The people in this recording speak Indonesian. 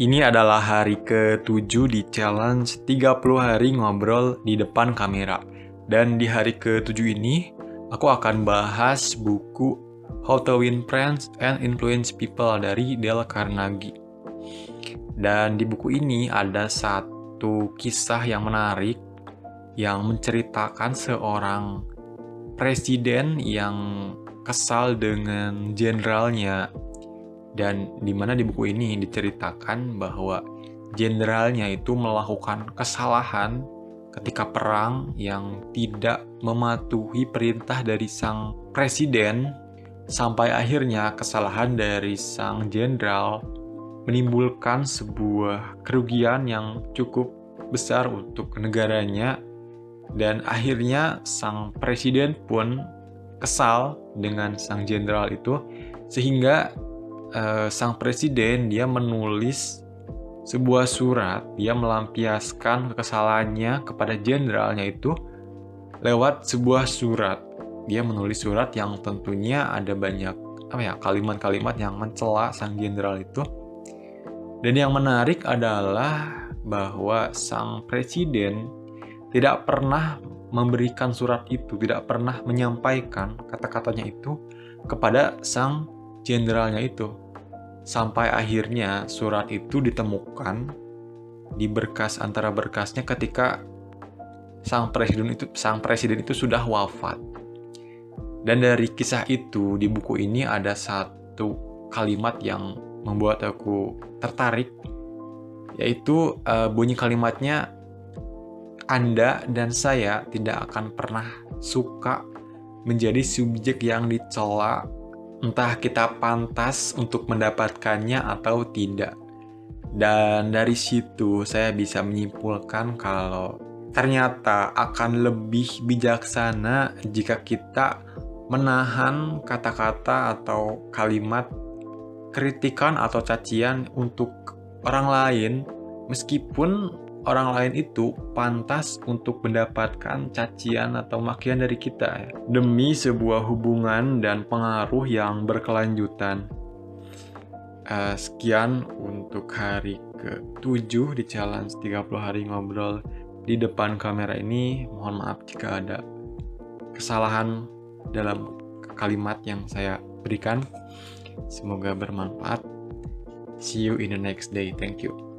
Ini adalah hari ke-7 di challenge 30 hari ngobrol di depan kamera. Dan di hari ke-7 ini, aku akan bahas buku How to Win Friends and Influence People dari Dale Carnegie. Dan di buku ini ada satu kisah yang menarik yang menceritakan seorang presiden yang kesal dengan jenderalnya. Dan di mana di buku ini diceritakan bahwa jenderalnya itu melakukan kesalahan ketika perang yang tidak mematuhi perintah dari sang presiden, sampai akhirnya kesalahan dari sang jenderal menimbulkan sebuah kerugian yang cukup besar untuk negaranya. Dan akhirnya sang presiden pun kesal dengan sang jenderal itu, sehingga sang presiden dia menulis sebuah surat, dia melampiaskan kekesalannya kepada jenderalnya itu lewat sebuah surat. Dia menulis surat yang tentunya ada banyak kalimat-kalimat yang mencela sang jenderal itu. Dan yang menarik adalah bahwa sang presiden tidak pernah memberikan surat itu, tidak pernah menyampaikan kata-katanya itu kepada sang jenderalnya itu. Sampai akhirnya surat itu ditemukan di berkas antara berkasnya ketika sang presiden itu sudah wafat. Dan dari kisah itu di buku ini ada satu kalimat yang membuat aku tertarik, yaitu bunyi kalimatnya, Anda dan saya tidak akan pernah suka menjadi subjek yang dicela, entah kita pantas untuk mendapatkannya atau tidak. Dan dari situ saya bisa menyimpulkan kalau ternyata akan lebih bijaksana jika kita menahan kata-kata atau kalimat kritikan atau cacian untuk orang lain, meskipun orang lain itu pantas untuk mendapatkan cacian atau makian dari kita, demi sebuah hubungan dan pengaruh yang berkelanjutan. Sekian untuk hari ke-7 di challenge 30 hari ngobrol di depan kamera ini. Mohon maaf jika ada kesalahan dalam kalimat yang saya berikan. Semoga bermanfaat. See you in the next day. Thank you.